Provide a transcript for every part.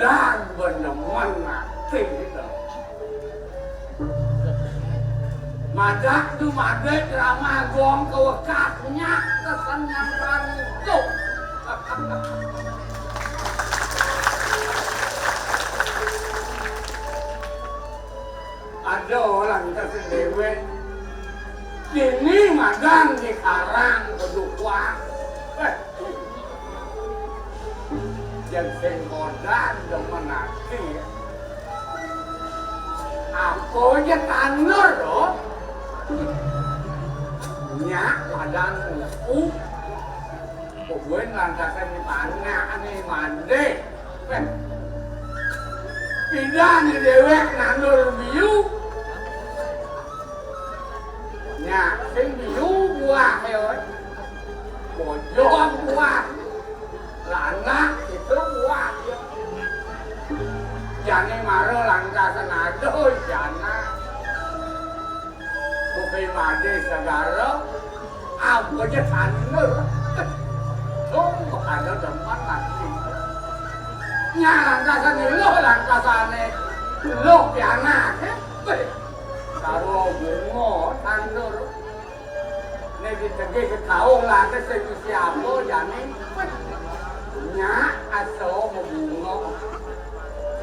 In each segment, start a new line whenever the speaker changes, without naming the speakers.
dan beneman mati itu. Madak tu madak ramah gong kewekatnya kesan yang itu. Ada orang tersedewe kini magang di karang kedukuan yang sengkodan demen hati aku aja tanur loh nyak badan gue lantasan di mana nih mandi pindah nih dewek nandur biu nyak sing biu buah hewan bojong buah lanak itu buah jane maro lantasan aduh jana bukai mandi segala aku aja tanur ada depan lagi nya lantasan lo piana karo bungo tandur nek ditege ke kaung lah ke siapa jane nya aso bungo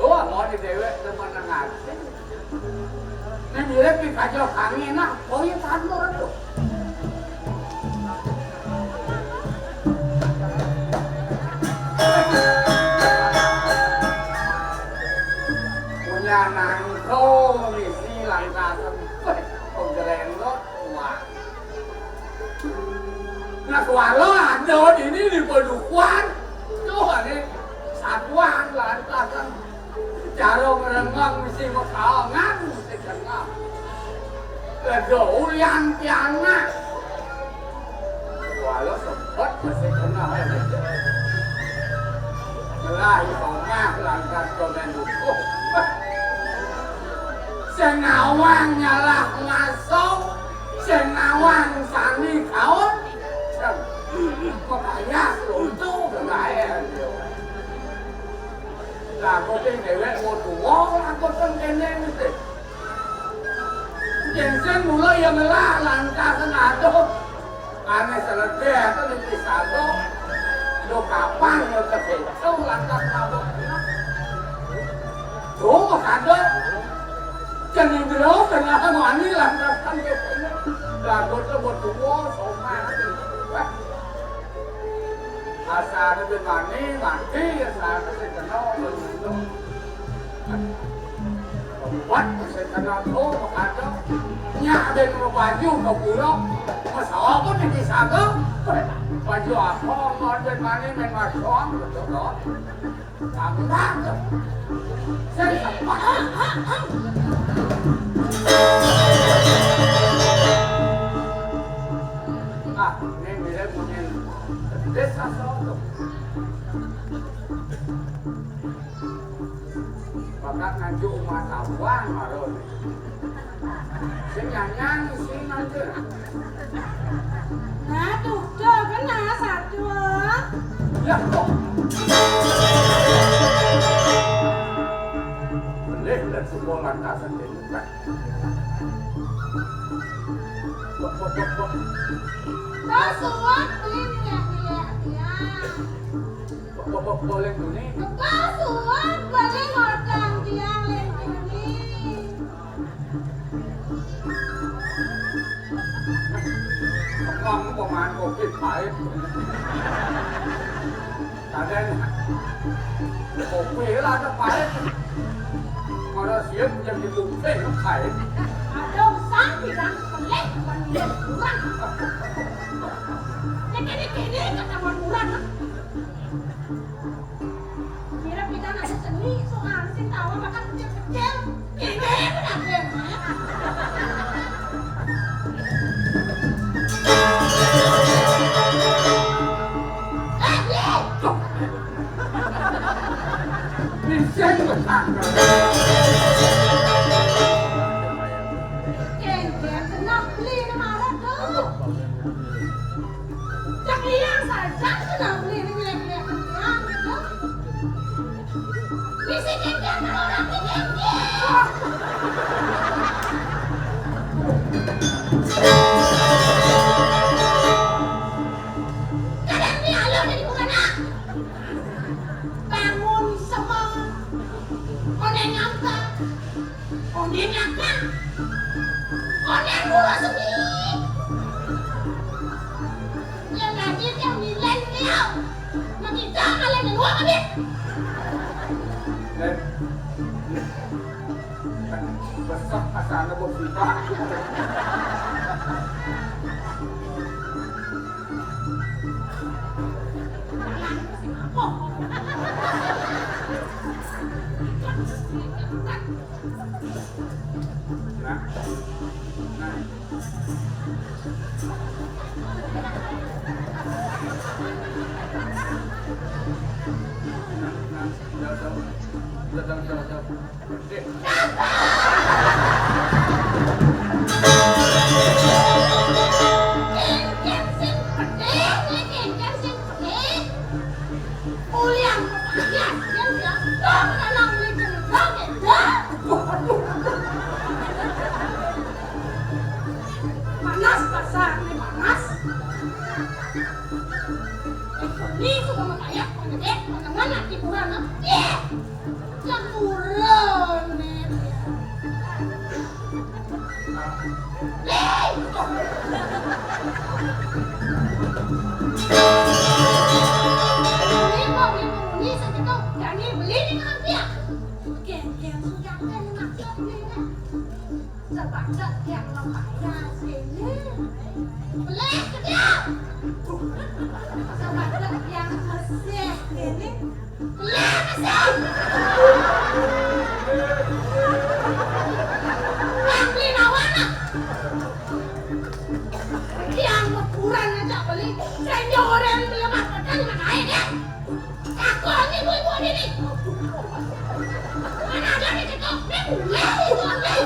oh mau di dewek teman ngati nek mirip ki kajo kangen nah oh ya tandur tuh punya nangko mengisi lantasan penggeleng lo wah nah kalau ada ini di pedukuan tuh ini satuan lantasan cara merengang mesti makaungan mesti kenal kedaulian tiana walau sempat mesti kenal Lai ngomah lantas komen dukung Senawang nyalah ngasong Senawang sani kaon Kepaya seluntuh kegaya Lagu ting dewek mau tuwong Lagu ting kene mesti Jensen mulai yang melah lantas ngado Ane selesai itu dipisah tuh lo kapan lo kebetulan lantas mabuk tuh makanya jadi beliau tengah mani lantas kan kebetulan lagu tersebut tuh sama asal itu mani mati asal itu kenal belum buat saya kenal tuh makanya nyada mau baju ke pulau masalah pun dikisaga baju apa mau dari mana main masuk betul tak kamu tak saya sempat ini bila punya desa satu bakat ngajuk umat awang marun senyanyan sih nanti
nah tuh kan nah satu
ya kok boleh dan semua lantasan dibuka
kau suat beli
boleh ini
kau suat beli ngordang tiang ini
ngomong pemain covid baik kadang kopi lah baik kalau siap yang dibungkai nó khải
ada sáng thì đang pelek còn liền kurang ini kata kurang kira kita ada seni soal sing tahu makan kecil-kecil ini benar
Bisa besar.
Kengkeng kenal beli nama tuh. Cak liang saja kenal beli ini liang itu. Bisa jengkel orang jengkel. Kadang dia alo dari mana? Bangun semang. Oneng apa? Oneng apa? Oneng mula sedih. Yang lagi yang nilai dia. Makita kalian di luar kan?
Lên besok asal bos kita nah
Panas pasar nih panas. Ini suka mengkayak, mengedek, mana hiburan apa? Hiburan nih. Ini mau ini segitu, jadi beli nih dia. Geng-geng sudah kan maksudnya. Sebab yang lemahnya sini. Beli dia. Sebab yang mesih ini. Beli mesih. Beli nawana. Yang ukuran aja beli. Senyor yang beli makan di mana ya? Aku ini ibu ini. Mana ada di situ? Beli itu beli.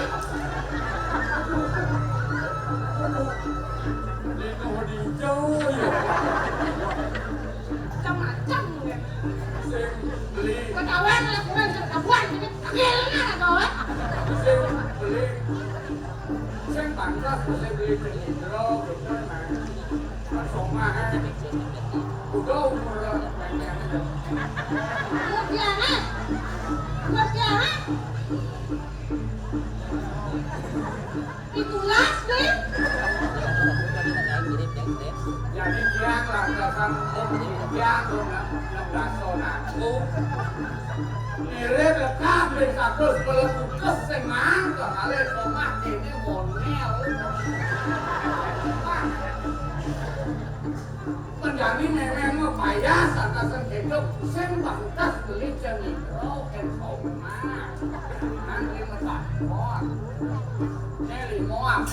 Macam-macam ya. Ketahuan lah kurang ketahuan ini. Akhirnya ada kau.
beli saya pantas saya beli hidro betul nah soma udah umur
Berjalan. Itulah sih.
jadi tiang lantasan tiang enam aku irit lekap di satu meleputus semang ke kali soma ini monel menjadi memang payah santasan hidup sembang tas beli cenitro soma nanti mentakon ini limoak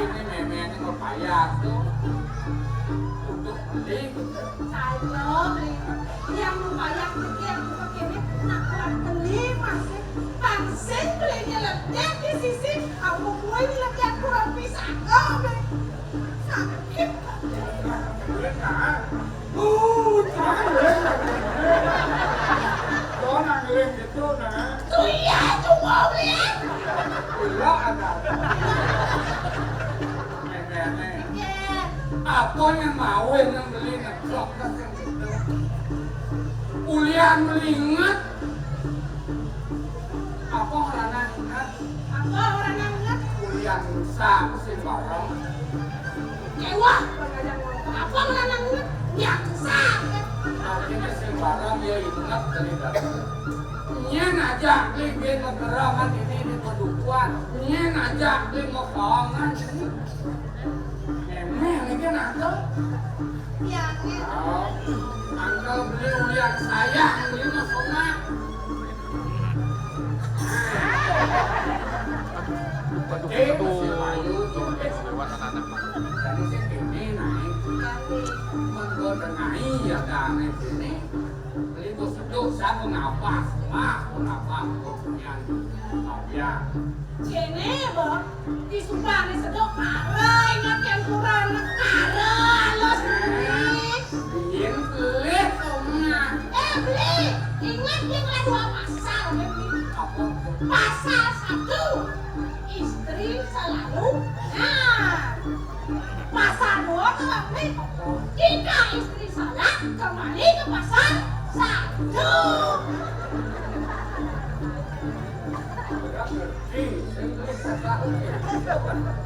ini memangnya mau payah tuh untuk beli
yang membayar yang begini nak buat beli masih pangsen belinya ledek di sisi aku gue ini ledek kurang bisa sakit
đó là người gitu nah
tuh iya cuma beli
gila ada apa yang mau yang beli ngeblok kan yang gitu ulian melingat apa orang ingat
apa orang yang ingat
ulian yang sa sembarang.
Kewa, apa menanang yang sa?
Akhirnya sembarang dia ingat dari dalam. Nyen aja libin kegerangan ini di pedukuan. Nyen aja li mokongan ini. Memang ini nakal.
Ya,
Angkel beli ulian sayang beli mokongan.
lewat anak-anak.
Tadi sih ini naik. Menggodengai ya kan ini. Beli seduk saya mengapa? Mengapa? Ya.
Kene ba, disumpah ni sedok aray ngaken kurang aray los
Bikin kulit omnya.
beli, ingat yang ada dua pasal beli.
Apa?
Pasal 1, istri selalu. Nah, pasal 2 tuh beli. Jika istri salah, kembali ke pasal 1.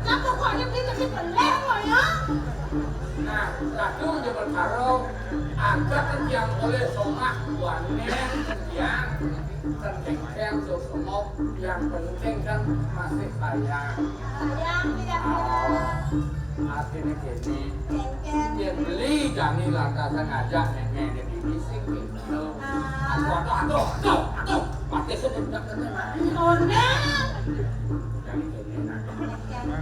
Nah, pokoknya beli tapi peleng loh ya.
Nah, satu dia bertaruh agak yang oleh somah wanen yang terkengkeng semua yang penting kan masih sayang.
Sayang tidak
Artinya gini,
kengken.
dia beli jani lantasan ngajak nenek di bising gitu. Aduh, pakai sebentar
Nona.
Jani gini nah,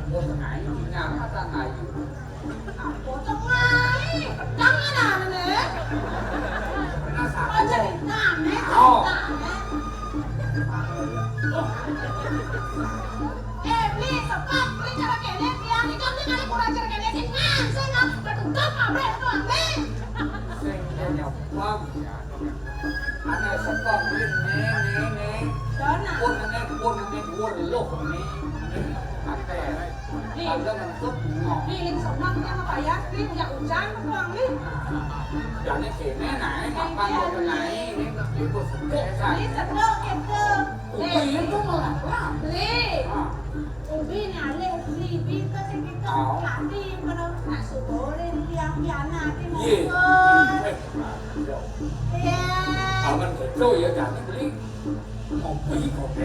bos ngai ngapa tak ngai?
Apa tuh ngai? Jangan aneh.
Penasaran.
Oh jadi nane. Beli sepap, beli cara kene biar dikam nih kali kurang cara kene sih ngan, saya nggak bertukar pabrik tuh ambil.
Sing nyopong ya. Ana sepong beli nih.
Dona.
Pun loh nih. Ate. Ada nangkep ngok.
Piling semang yang apa ya? Piling punya hujan tuang nih.
Jani kene naik makan mau naik ini ibu sedek
Beli
saya.
sedok gitu.
Ubi itu malah.
Beli.
Ah.
Ubi nih ale beli kita sih kita nanti kalau nak suborin tiang piana di
Ye.
motor. Iya.
Aman gitu ya jani beli kopi kopi.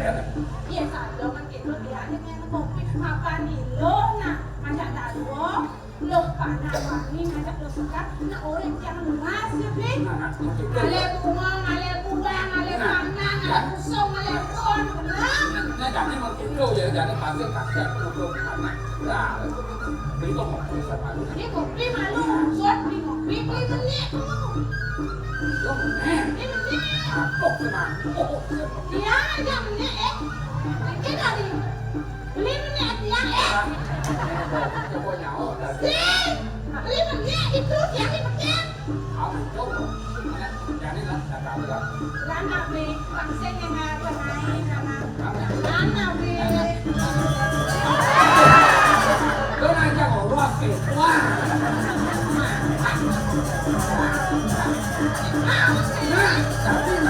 Iya saja man gitu dia ini yang kopi apa nih lo nah ngajak daluo lo panah wangi ngajak lo sekat nah orang yang luas ya beli. Ale bunga, ale buang, ale panah, ale busung, ale ron, benar.
Nah jani mau gitu ya jani pasti kasih untuk anak. Nah, beli kok kopi sama lu.
Ini kopi malu, suat beli kopi, beli menit.
Lo meneh.
Ini menit.
Aku tenang.
Dia aja menit Ini tadi. Beli menit dia
Coba nyawa dari.
Beli menit itu dia di menit.
Aku coba. Jani lah, tak tahu lah.
Lana beli, pangsen yang apa naik Lana beli.
Lo nanya orang ke. Wah. Nah, tapi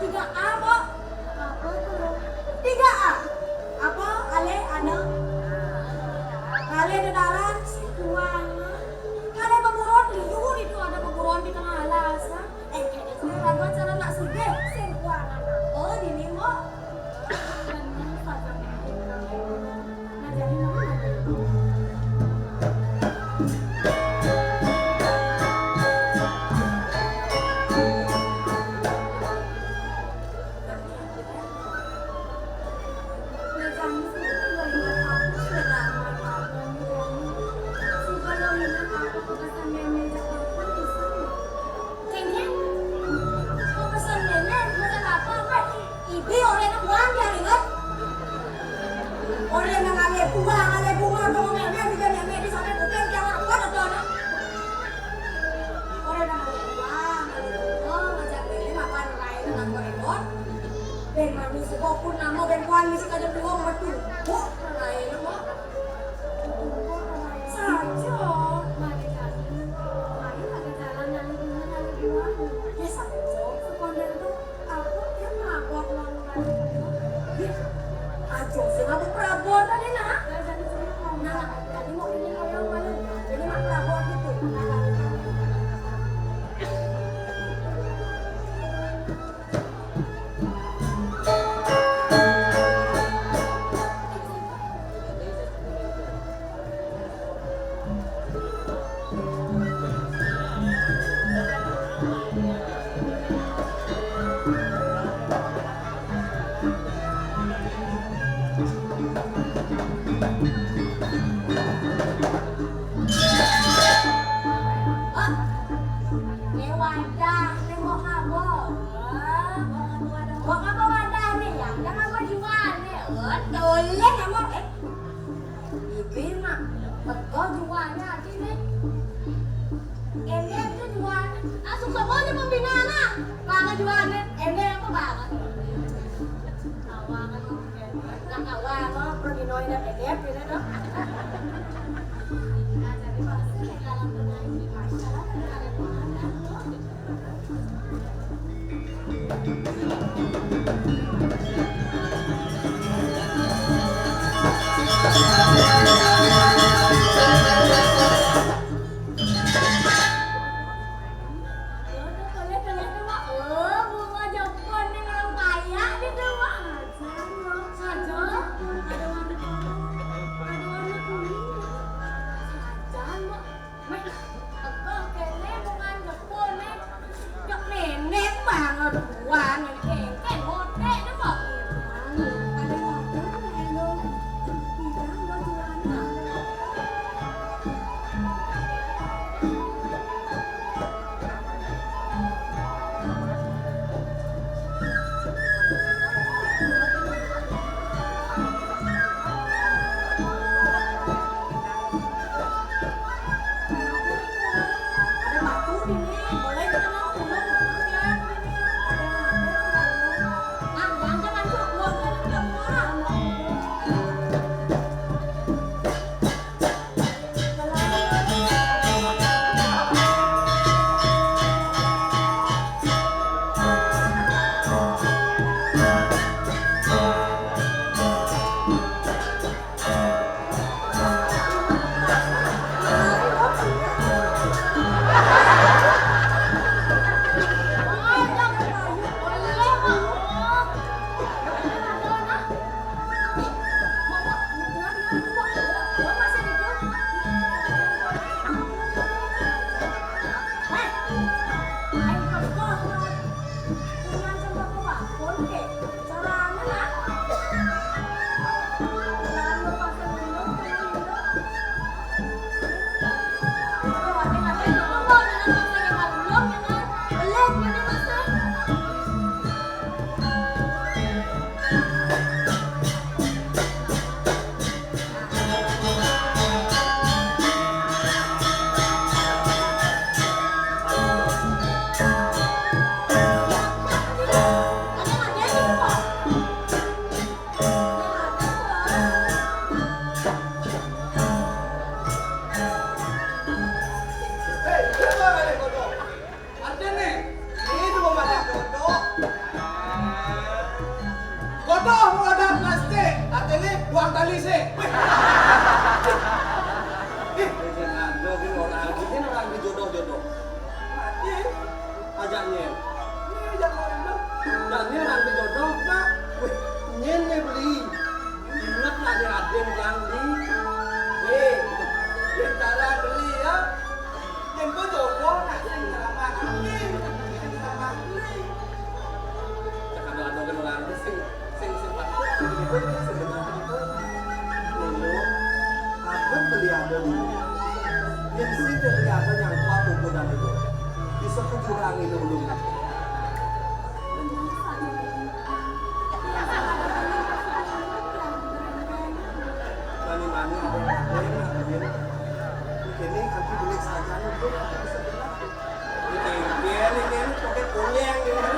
3A, Bo. Apa itu? 3A. Apa? Ale, ana. Ale dedaran, kuang. Kale peburon, liur itu ada peburon di tengah alas. Kayak itu ragu cara nak suge, sen kuang. Oh, dini Bo. Nah, jadi nama ben manusia pun nama ben kuan misi kada buang betul. Oh, lain mo. Saja. Mari kami. Mari ada jalan yang buang. Ya saja. Sekonden tu aku yang ngapot lang kali. Ajo sing aku prabon tadi nah. Nah, tadi mau ini orang malu. Jadi mak prabon gitu.
kali sih. Jangan dogin orang di jodoh-jodoh. Mati. Ajaknya. Ini jangan dong. Jangan orang di jodoh nak. Wih, nyen beli. Ingat ada aden yang di. Cara beli ya. Yang kau jodoh nak sing sama ini. Sama ini. Kalau ada orang sing patut sebenarnya itu dulu abad beli ada dulu yang sih beli ada yang kuat ukuran itu bisa kecurangi dulu mani-mani ada ini kaki beli saja itu ini pakai kunyang gitu.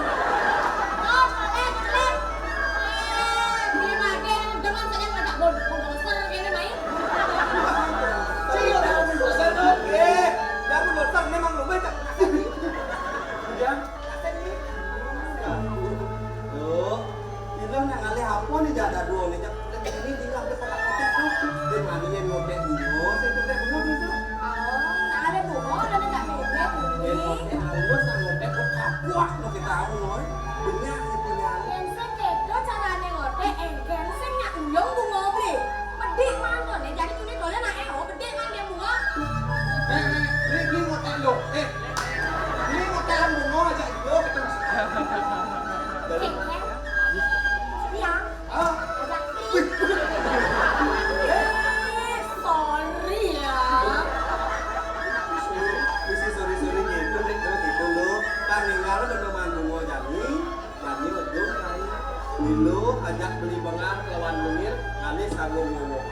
Dulu ajak beli bengar lawan lungir kali sanggung ngomong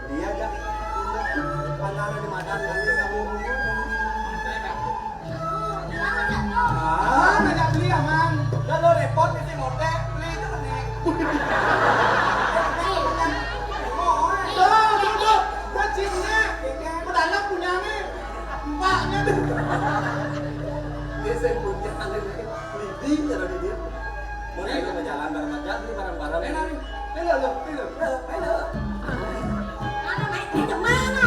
dia ajak pangalan di madan kali sanggung ngomong ngajak beli aman dan lo repot isi mote beli itu nih tuh kucingnya pedalak punya nih mbaknya dia saya punya liding cara dia mulai kita jalan bareng-bareng beli barang-barang enak nih ayo
mana main itu mana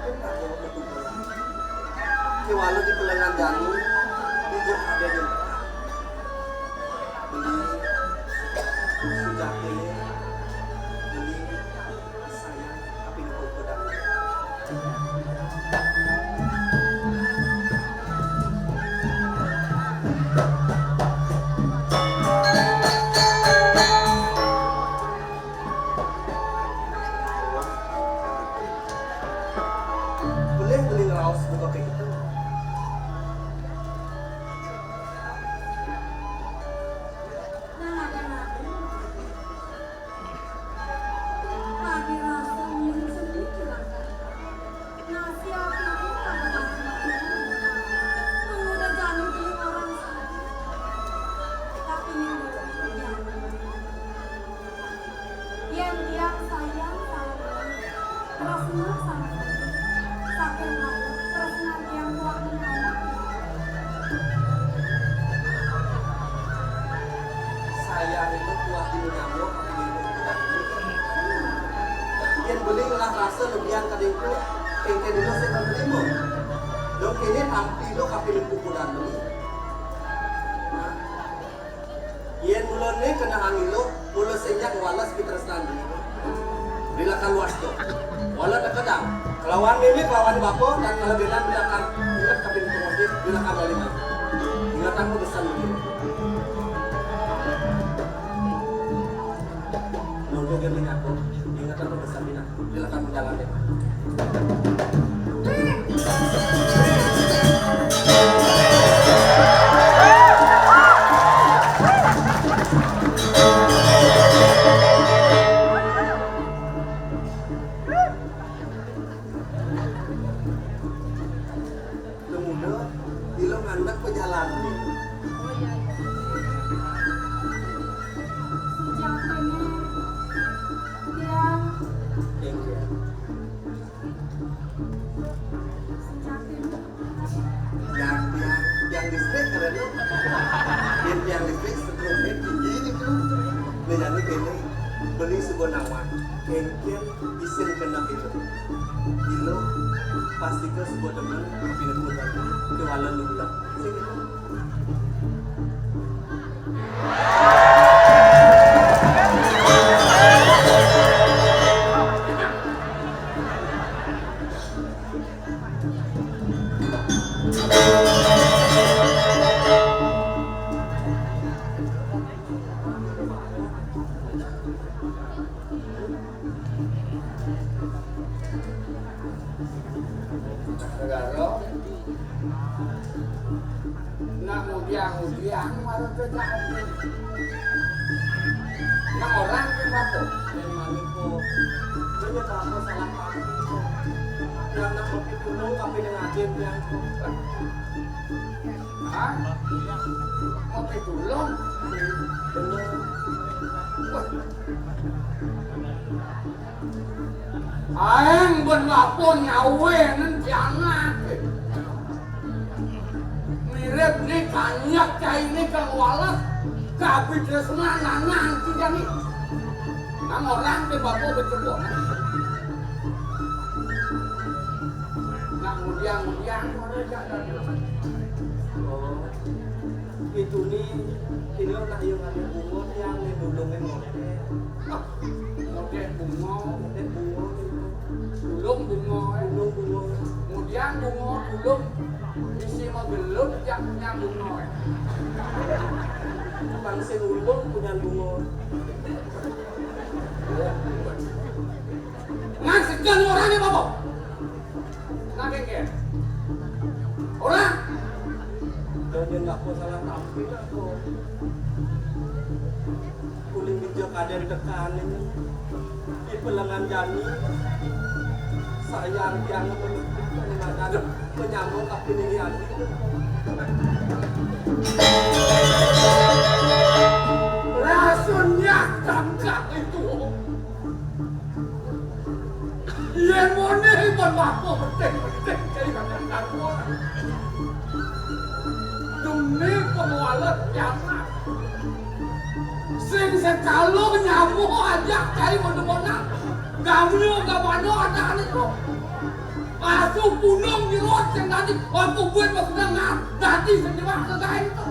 Enggak kok betul. Kewalau di pelengan janu di jok ada yang beli sejak ini beli sayang tapi nggak pedang. Boleh beli ngeraos buka kayak gitu. Sayang itu kuah di nyamuk tapi di yang beli ngelah rasa lebihan tadi itu kengke dulu saya kan belimu dong kini tampil lo kapi lempu kudan beli yang mulai ni kena angin lo mulai senyak walas kita sandi bilakan luas tu walau tak kedang kelawan mimi kelawan bako dan kelebihan bilakan ingat kapi lempu motif bilakan lima ingatan ko besar begini nunggu gini aku ingatan ko besar bina bilakan berjalan deh yang listrik ada lo yang listrik setelahnya tinggi gitu menyanyi ini beli sebuah nama kengkian isin kena itu ilo pasti ke sebuah teman pindah putar ke walau lulah segitu
Negara nak mudiang malah terjadi nak orang ke batu
yang manipo dia tak apa salah kaki yang nak kopi kuno tapi dengan agen yang
ah kopi tulung
bener
aeng berlapon nyawe nan jangan mirip ni kanyak cai ni kang walas kapi tresna nangan tidak ni nang orang ke bapo bercebok nang mudiang mana jalan
oh itu nih ini nak yang ada bunga yang didulungin
Oke bunga
tulung bunga
kemudian bunga tulung isi mobilun yang punya bunga
bangsa ulung punya bunga
ngan segan orangnya bapak ngan kengke orang
dia nggak mau salah tampil aku kuling video kader tekan ini di pelengan jani sayang yang menyambung tapi ini hati
rasanya tangkap itu yang mana iban bapak penting kali kata demi pengelola jangan sing sekalo nyamuk aja kali mau mana gamyo gak ada itu Masuk punung di rot yang tadi aku buat maksudnya nanti sejauh selesai itu.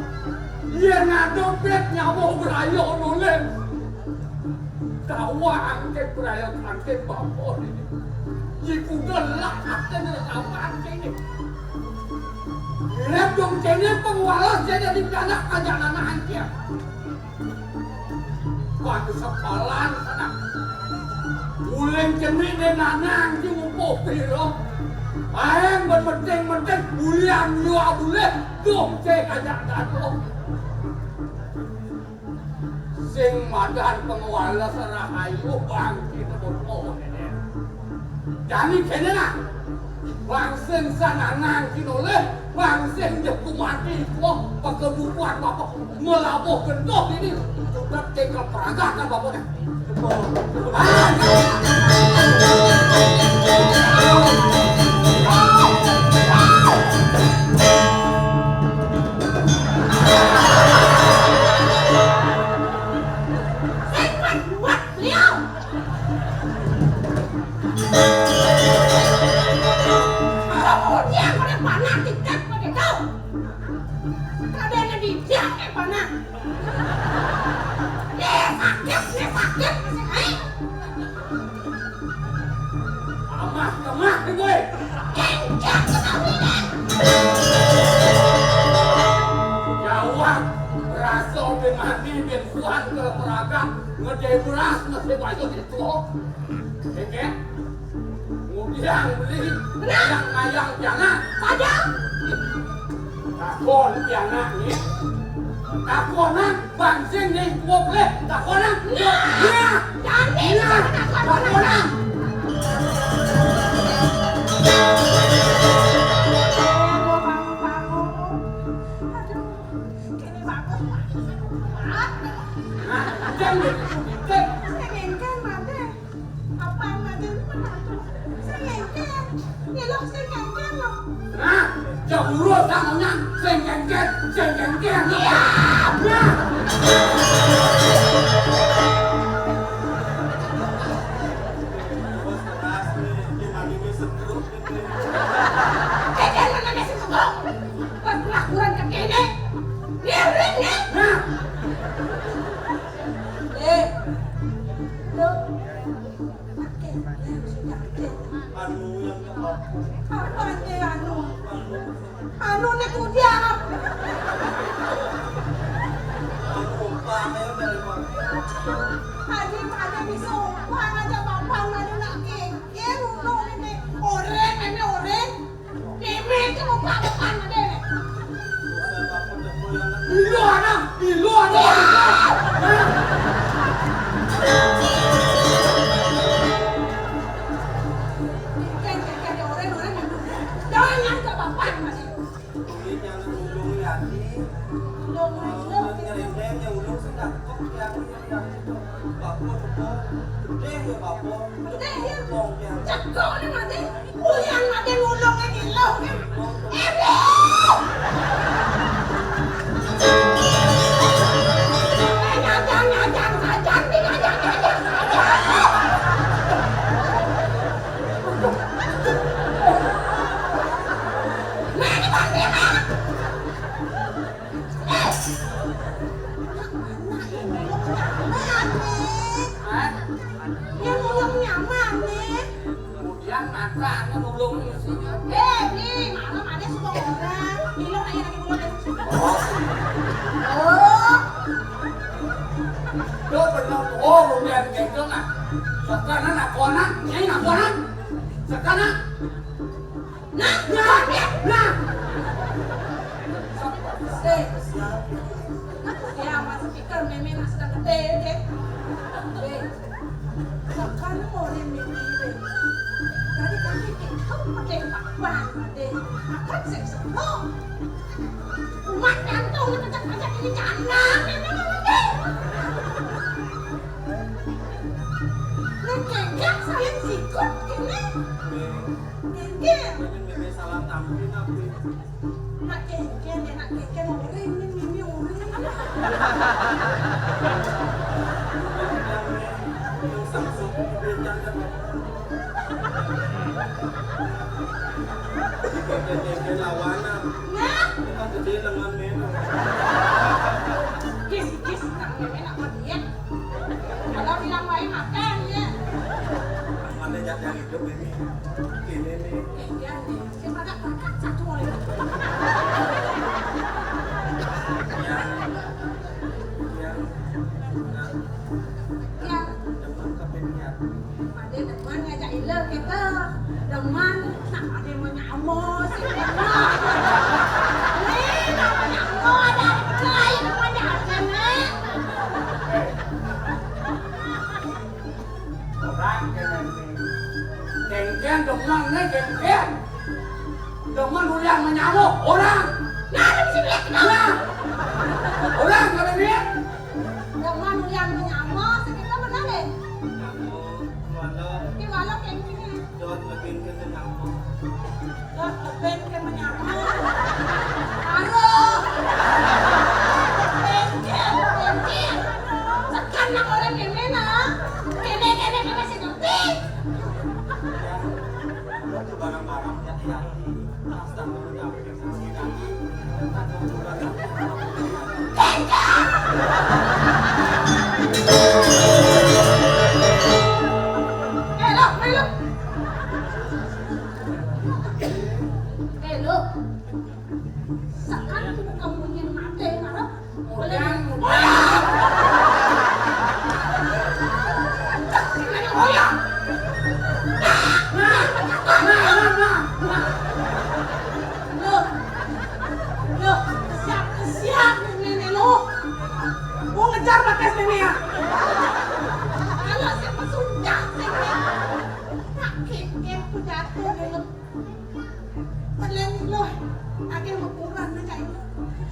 Dia ngadon bet nyawa berayo nolem. Tawa angket berayo angket bapor ini. Jiku gelap akan tawa angket ini. Lep dong cene pengwalas jadi dana ajaran angket. Waktu sepalan sana. Uleng cemik dan nanang di mumpuk piro. Ayang berpenting-penting bulian luar boleh. Dong cek ajak datang. Sing madan pengwala serahayu bangki tebut ini. Jadi kena lah. Bang sing sana nang kinoleh. Bang sing jepu mati kok pekebukuan bapak melabuh gentok ini. Sudah tinggal peragakan bapaknya. Ngedai beras masih banyak itu. Oke. Kemudian beli ayang jangan saja. Takon jangan ni. Takonan bangsing ni boleh. Takonan. Ya. Jangan. Takonan. Jauh urut tangannya, sengkengket.
Anu ni kudia. Ada bisa umpang aja bapak mana nak ke. Dia ulung ni oren. Ini tu bapak ada.
Ilu ada.
Cakap ni mati, ulian mati ngulung ni lo.
dia dengan mena.
Kis nak meme nak mati. Kalau bilang main makan ya.
Mana yang hidup ini? Ini nih.
Dia nih, siapa nak kakak satu lagi. Ya,
Depan kapenya.
ada teman ngajak iler kita. Teman nak ada menyamo si Mena. Ni nak menyamo ada lain banyak kan.
Orang kengkian demen nih kengkian. Demen ulang menyamuk orang.
Nah, ada mesti lihat kenapa?
Orang kalau dia.
Teman yang menyamo sekitar benar deh.
Kamu mana?
Di walau kayak gini.
Dot makin ke kamu.
Lah, ben ke menyamo. Halo. Ben. Sekarang orang yang mana? Kene masih ngerti.
Itu barang-barang hati-hati. Pasta mengucap saksi kaki. Atau barang.
Hello. Sekarang kamu yang mati marah.
Ulang.
Loh, siap nenek lo. Mau ngejar pakai nenek ya? Kalau siapa sudah nenek. Tak kek punya nenek. Kalian lo, ada yang berkurang nak itu.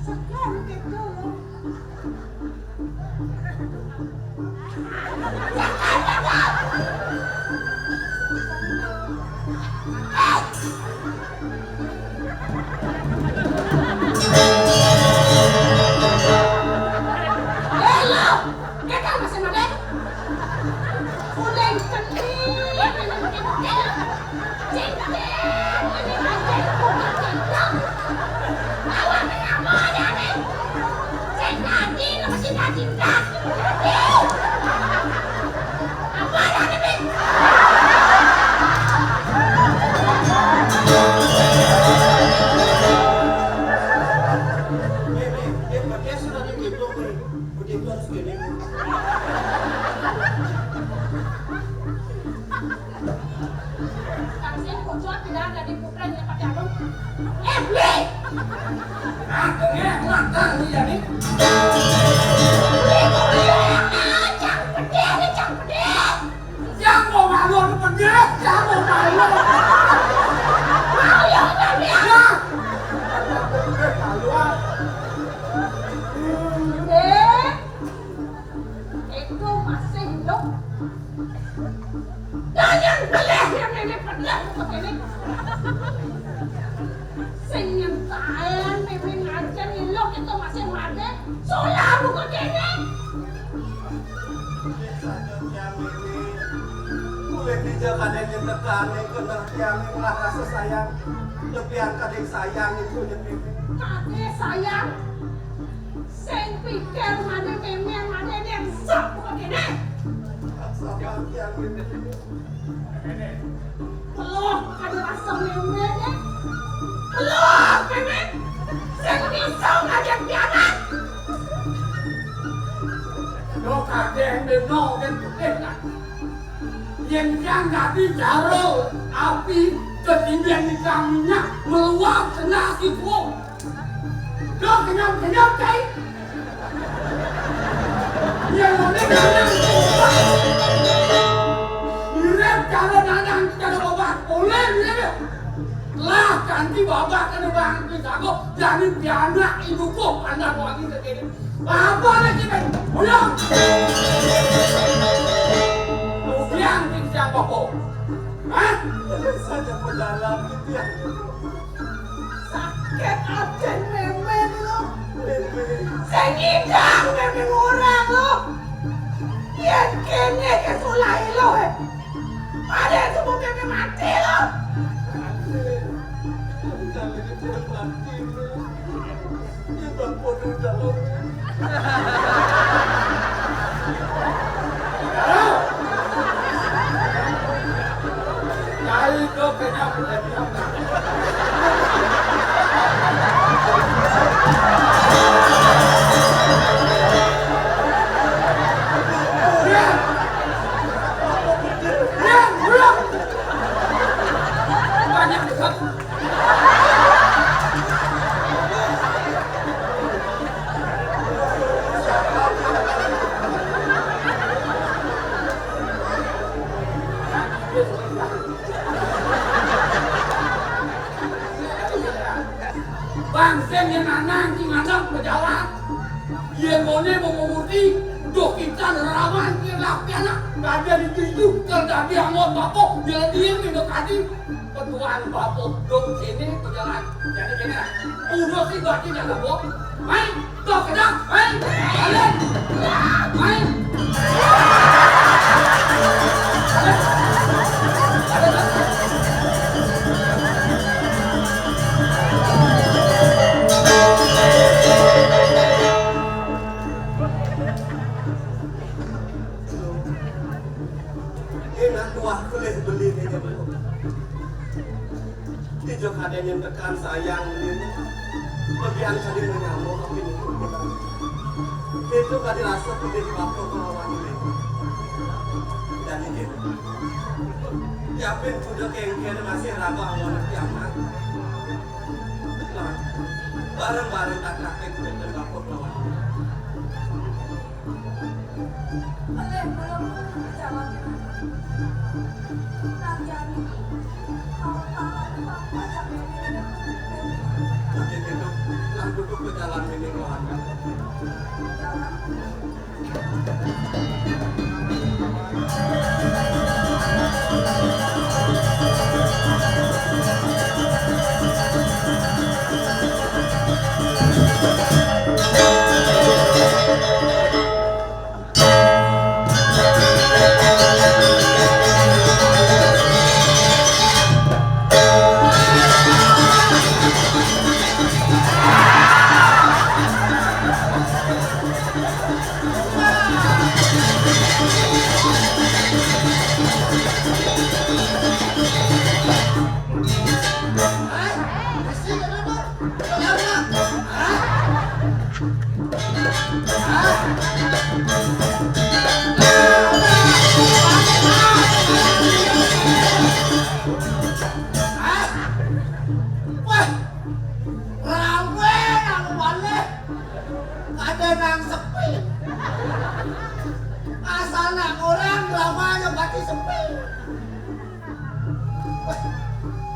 Sekarang kita lo. Hello, kita masih ada. Udah
Dia sudah begitu nih. Begitu harus gini.
Kasihan bocor tidak ada di putra dia pakai abang. Beli!
Mantap dia nih. Jangan mau malu depan dia. Jangan mau malu.
Itu masih hidup. Jangan beli yang nenek pernah pakai ini. Senyum tahan nenek ngajar hilok itu masih ada. Solah bukan ini.
Boleh dijaga dan ditekan kena yang lah rasa sayang. Lebihan kadang sayang itu lebih.
Kakek sayang. Saya pikir mana memang ada yang sok bukan ini.
Sabar yang ini.
Peluk ada rasa memangnya. Peluk memang. Saya bisa ngajak pianan.
Nó cả đèn đến nọ đến đến này. Yang nggak bicara, api ketinggian di kaminya meluap kena situ. Nó kenyang cai. Yang mana kenyang? Mirip cara nanang cara babak oleh dia. Lah ganti babak kena bang kita kok jadi piana ibu kok anak lagi segini. Apa lagi kan? Ulang. Yang siapa kok? Hah?
Saja pedalam itu ya.
Sakit aja memang lo. Saya ngidang memang orang lo. Yang kene kesulai lo. Ada semua memang mati lo.
kali ini mati. Ya bapak udah orang.
Cari ke kenyang. Bangsen yang nanang cingadang berjalan yang mone memumurti dok kita nerawan yang lapiana gak ada di situ terjadi angot bapok jalan dia minum tadi petuan bapok dok sini berjalan jadi gini lah udah sih gak ada yang bapok main dok kedang main kalian main
Dijok ada yang tekan sayang ini bagian tadi mengamuk tapi itu kan dirasa tidak dibapuk melawan ini dan ini yapin sudah kengkir masih ragu awal kiamat bareng-bareng tak kakek tidak dibapuk melawan
Oleh belum jawab
duduk ke dalam ini Rohana.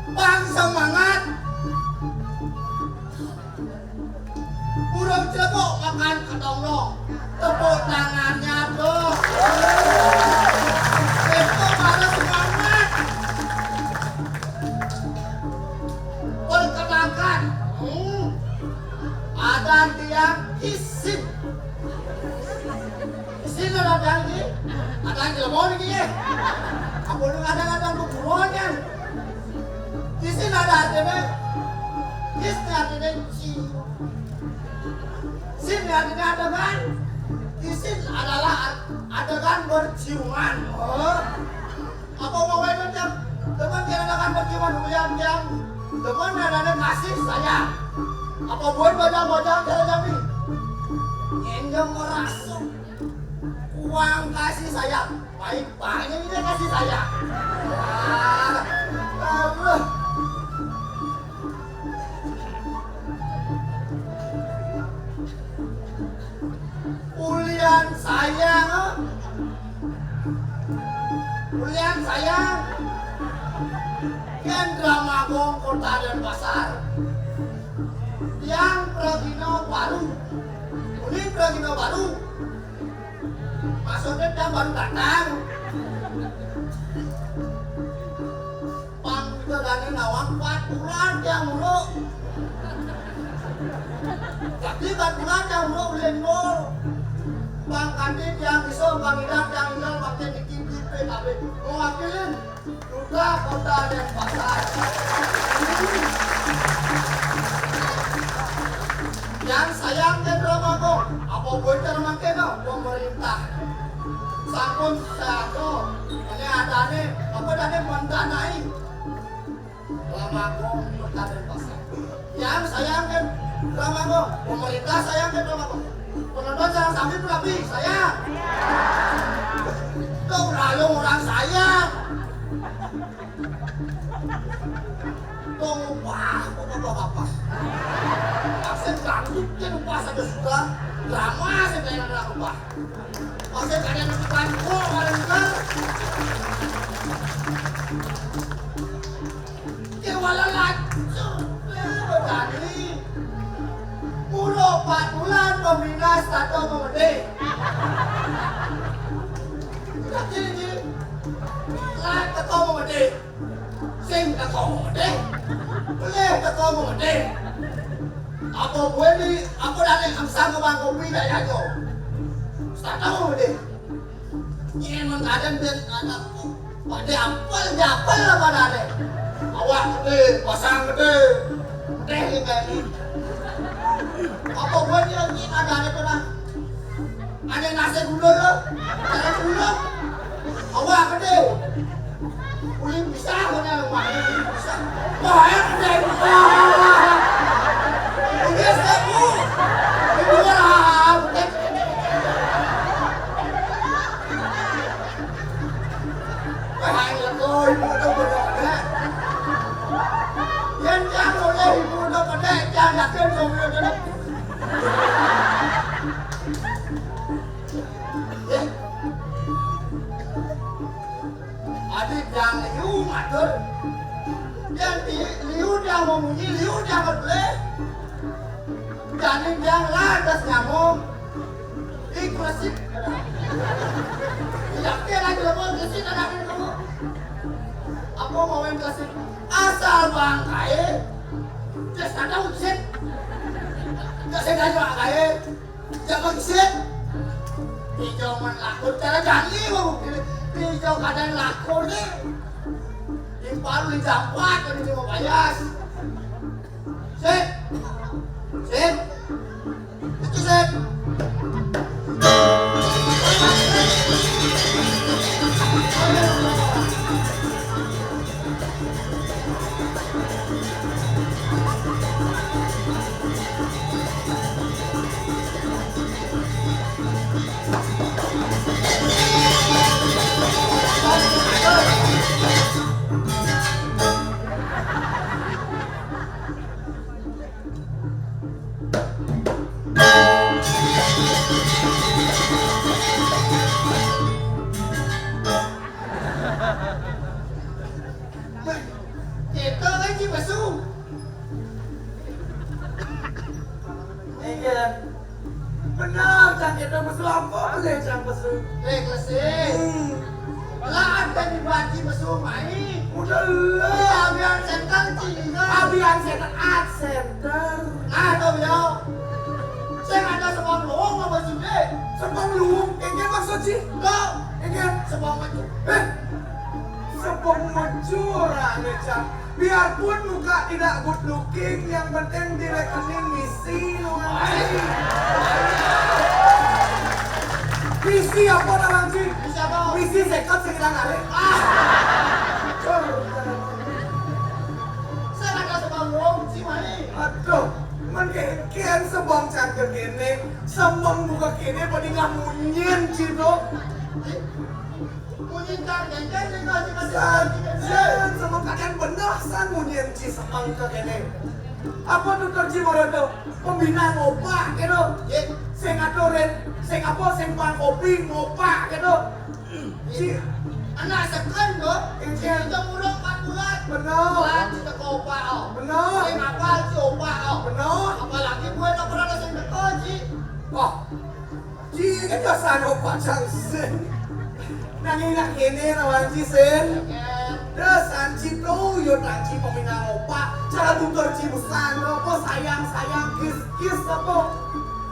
Bang semangat. Burung celebok makan kedong-dong. Tepuk tangannya dong. Itu baru semangat. Perkenalkan, ada tiang isin. Isin ada yang ini, ada yang celebok ini ya. Aku ada bukuan kan. Di sini ada adegan, di sini adegan cium. Sini adegan, di sini adalah adegan berciuman. Oh, apa mau macam? Teman kira adegan berciuman hujan-hujan. Teman ada kasih sayang. Apa buat bajang-bajang kira kami? Enjong merasuk, uang kasih sayang. Baik-baiknya ini kasih sayang. Allah. Ulian sayang Kendra Magong Kota Denpasar yang Pragino baru ini Pragino baru maksudnya dia baru datang panggilan nawang 4 bulan dia mulu tapi 4 bulan dia mulu ulian mulu Bang Kandid yang iso, Bang Idam yang ingin pakai bikin di PKB mewakilin Duta Kota Denpasar. sayang kan dramaku. Apa bocor makin no pemerintah. Sampun satu. Ini ada nih apa tadi mendanai. Dramaku bertahan pasar. Yang sayang kan dramaku. Pemerintah sayang kan dramaku. Penonton jangan sampai berapi sayang. Tuh lalu orang sayang. Tuh wah apa. Aksen dangdutnya lupa saja sudah. Drama sih kayak ada lupa. Aksen kalian nanti kanko kalian juga. Kewala lancur. Berani. Mulu 4 bulan pembina stato memede. Jadi lah teko memede. Sing teko memede. Boleh teko memede. Apa gue ni, aku dah nak amsang ke bang kopi tak jago. Tak tahu dia. Ini mengkadang dia anak pada apel lah pada dia. Awak gede, pasang gede, gede ni kayak ni. Apa gue ni ada tu dah. Ada nasi gula lo, nasi gula. Awak gede. Uling bisa mana rumah ni bisa. Wah, gede. Yes, aku. Ibu lah. Hai là tôi ibu đâu có được đấy. Nhân trang rồi đây ibu đâu có đấy, trang đặt lên rồi cho nó. Adik jangan liu matur. Jangan liu jangan memunyi liu jangan boleh. Jangan jangan lantas nyamuk. Ikhlasik. Tidak kira lagi mau ikhlasik ada di kamu. Apa mau ikhlasik? Asal bangkai. Just ada ujian. Tidak sedang bangkai. Jangan ujian. Hijau menlaku cara jangan mau. Hijau kadang laku ni. Impalu di jampat kalau dia mau bayar. Set. Set. Itu set. Kita lagi masuk. Iya. Benar, jangan kita masuk apa boleh jangan masuk. Klasik. Lah ada di bagi masuk main. Udah lah. Abian center cina. Abian center art center. Ada beliau. Saya ada sebang luang apa sih? Sebang luang. Ini maksud sih? Enggak. Ini sebang maju. Sebang maju Cak. Biarpun muka tidak good looking, yang penting di rekening misi nuansi. Misi apa nuansi? Misi apa? Misi sekat sekitar kali. Saya ada sebang luang sih mani. Aduh, mengkian sebang cangkir gini, sembang buka gini, pada nggak munyin cino. Munyin cangkir gini, Sajen sama kalian benar san munyin ci semang ke gini. Apa tuh terji morodo? Pembina ngopak gitu. Sing aturin, sing apa sing bang kopi ngopak gitu. Ci anak sekan tuh, yang kita murah 4 bulan. Benar. Bulan kita ngopak. Benar. Sing apa ci opak. Benar. Apalagi gue tak pernah sing teko ci. Wah, ci kita san opak cangsen. Nanging nak kene rawan ci sen. Desan ci tuh yo tanci pembina ngopak. Cara tutur ci busan apa sayang kiss apa?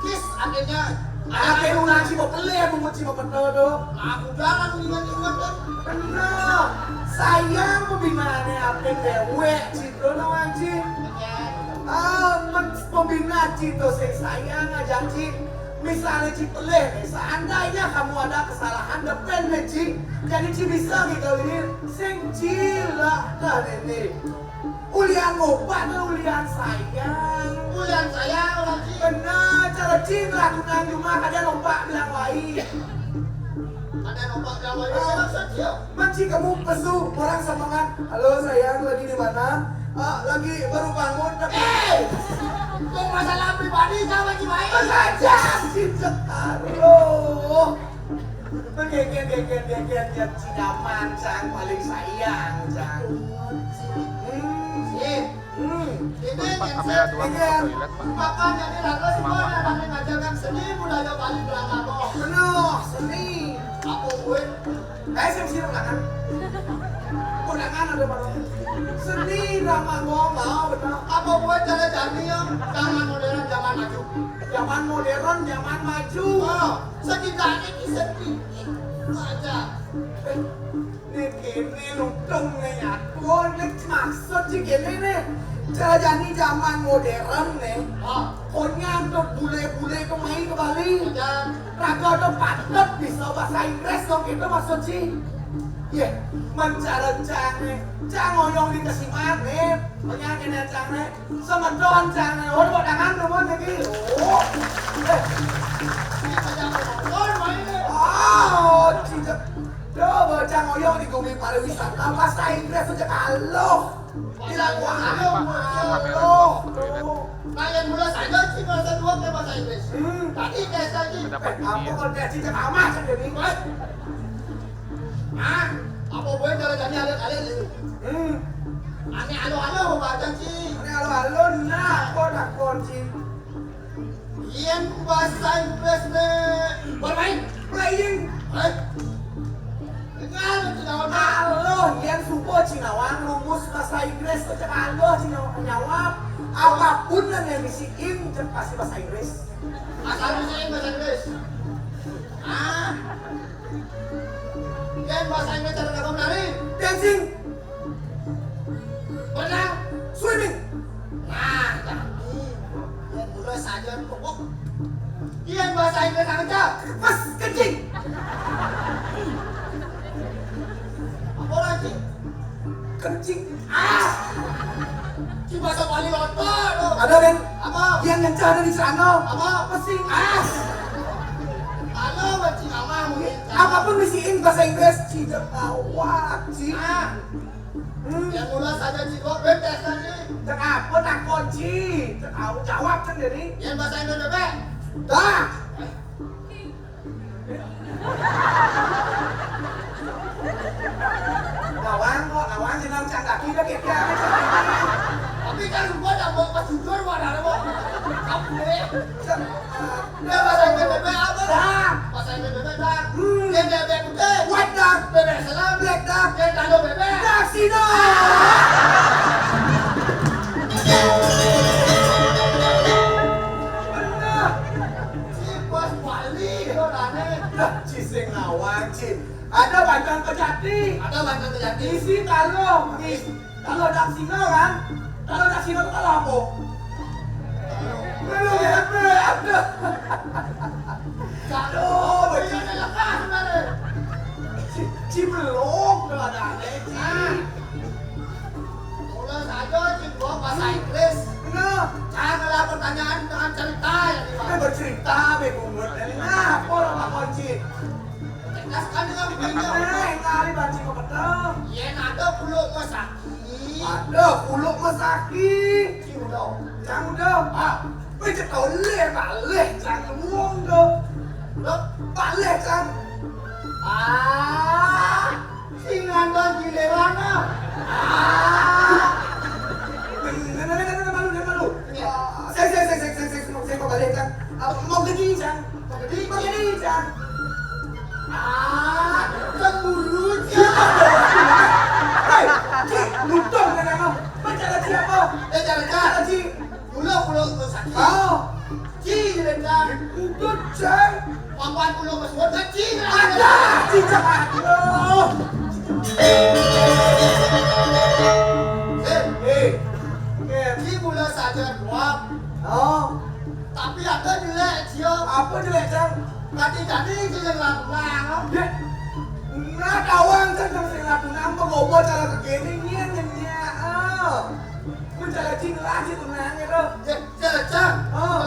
Kiss akhirnya akhirnya ulang ci mau pelih mau ci mau betul tuh. Aku jalan ingat kan. Bener. Sayang pembinaannya apa dewe ci tuh rawan ci. Men Pembina Cito sayang ngajak Ci. Misalnya Ci pelih nih, seandainya kamu ada kesalahan depan nih Ci, jadi Ci bisa ngikaliin sing cilak lah ini. Ulian ngobat ulian sayang.
Ulian sayang orang Ci.
Benar, cara Ci ngelakukan cuma ada lompat bilang wae.
Ada nomor gawe maksud Ci.
Manci kamu pesu orang samangan. Halo sayang, lagi di mana? Lagi baru bangun tapi
Yang masalah pribadi sama Ci baik.
saja si Cekaro. Gegen dia Cidaman cang paling sayang cang.
Ini
Kamera dua mau ke toilet, Pak.
Bapak jadi lalu semua yang mengajarkan seni budaya Bali Belanda kok.
Penuh seni.
Aku gue
Saya sih undangan. Undangan ada mana? Seni drama ngomong benar.
apa gue cara jadi yang zaman modern zaman maju.
Zaman modern, zaman maju.
Oh, setidaknya di sedikit saja.
Nih kini lutung nih nyatu. Nih maksud sih kini nih. Cara jadi zaman modern nih.
Oh,
Pokoknya untuk bule-bule kemai ke Bali.
dan
Raga udah patut bisa bahasa Inggris dong itu maksud sih. Iya, mencara-cara nih. Jangan ngoyong di kesimat nih. Pokoknya kini cang nih. Semedon cang nih. Oh, buat tangan teman lagi. Oh.
kita jangan nonton mainnya.
Oh, tidak. Coba jangan ngoyong di bumi pariwisata bahasa Inggris saja kalau. Tidak
Kamera
kalau.
dua mau ke toilet.
Kalian mulai saja sih bahasa dua ke bahasa Inggris. Tadi kayak tadi.
Dapat
Apa
ini ya.
kalau dia cinta amat kan jadi?
Ah, apa gue cara jadi alir-alir ini? Aneh alo-alo baca sih.
Ini halo nah, kok nak kunci
Ian bahasa Inggris nih. Bermain.
playing.
Dengar tidak
Halo, yang supo Cinawang rumus bahasa Inggris saja halo Cinawang jawab. Apapun yang bisikin pasti bahasa Inggris.
Asal bisa bahasa Inggris. Ah. Ian bahasa Inggris cara kamu menari.
Dancing,
Berenang.
swimming,
Nah, jadi Ian mulai saja pokok. Ian bahasa Inggris aja.
pas kencing,
Apa lagi?
kencing.
Si bahasa Bali lontong.
Ada kan?
Apa?
Yang ada di sana.
Apa?
Pesing.
Halo, macam mama mungkin.
Apapun bisikin bahasa Inggris tidak awak sih.
Ah, yang mulai saja si kok betes tadi.
Cek apa nak kunci? Cek aku jawab kan jadi.
Yang bahasa Indonesia bebek.
Dah. Nawang senang cang kaki dah kita.
Tapi kan gua dah mau pas jujur wadah mau. Kamu deh. Dia bahasa Indonesia bebek apa dah?
Dah.
Bahasa Indonesia bebek dah. Dia bebek putih.
White dah.
Bebek selam.
Black dah.
Dia tado bebek.
Dah sini. Benar.
Si bos Bali kau aneh.
Dah ciseng nawang cin. Ada bantuan kejati.
Ada bantuan terjadi.
Isi kalau dak sino kan? Kalau dak sino itu kalau apa? Belum hebat.
Aduh, begini lekas sebenarnya.
Ci belum ada Ci.
Mulai saja si gua bahasa Inggris.
Nah,
Janganlah pertanyaan dengan cerita yang
ini
dibawa.
bercerita begungut. Nah, pola Pak Kunci.
Tegaskan dengan begini.
Nah, kali banci kok betul.
Yen ada pulau masaki.
Ada kuluk mesaki.
Ciudo.
Jangan dah. Bây giờ balik jangan ngomong dah.
Loh,
Balik jangan.
singan dan giliran ah.
Malu. Saya kau balik kan. Mau jadi jangan. Mau jadi jangan.
Cemburunya.
Hei, Cik, lutung kan kamu? Bicara siapa?
Jangan.
Cik.
Pulau masaki.
Oh,
Cilekan.
itu Cik.
Papan pulau masuk kecil.
Ada, Cik jangan.
Eh,
Hei, Haji mulai saja kuat.
Oh,
Tapi ada jelek dia.
apa jelek Cang?
Jadi dia lang.
Ya, nah kawan Cang sama sing laku nambah gobo cara kegini nya. Mencari cinta sih tunangnya tuh.
Cang.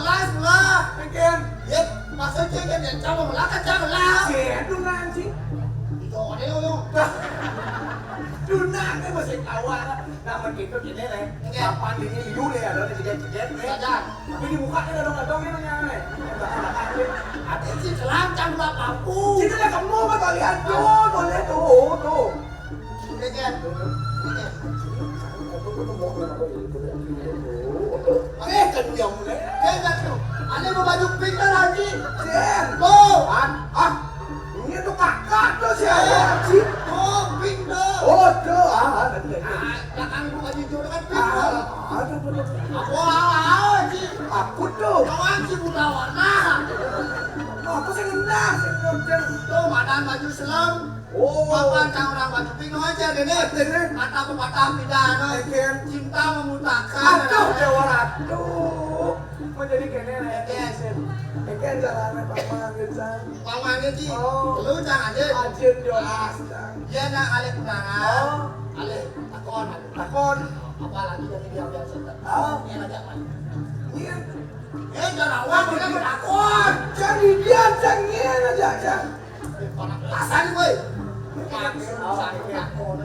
Melas melah.
Ken,
Ya, maksudnya kan dia cang melah kan cang melah.
tunang sih.
Itu ada yang
Tunangnya masih kawan. Nama kita gini nih. Papan ini liu nih ada nih jeget-jeget nih.
Cang.
Tapi di mukanya ada dong-dong ini nih.
Ada sih selang cang melah mampu.
Sini lah kamu apa lihat tuh lihat tuh.
Kan.
Kenyang nih.
Kan tuh. Ada mau baju pink kan Haji.
Sen,
Tuh.
ini tuh kakak tuh si.
Tuh pink tuh.
Oh tuh, nanti.
Belakang ibu baju hijau kan pink tuh.
Aduh betul.
Aku Haji.
Aku tuh.
Kawan si buta warna.
Aku sih ngendang, sih ngomong.
Tuh badan baju selam.
Oh,
Papan cang orang baju pink aja deh. Kata pepatah pidana.
Ken.
Cinta memutakan.
Aduh, dewa aduh. Menjadi kene nih. Ken jalannya paman gitu.
Pamannya Ji.
Oh.
Lu cang aja.
Ajin jolas.
Dia nak alih undangan.
Oh.
Alih takon.
Takon.
Apalagi dari dia biasa.
Oh.
Ini aja man.
Iya.
Jarawang dia takon.
Jadi dia cengin aja cang.
Pasan gue.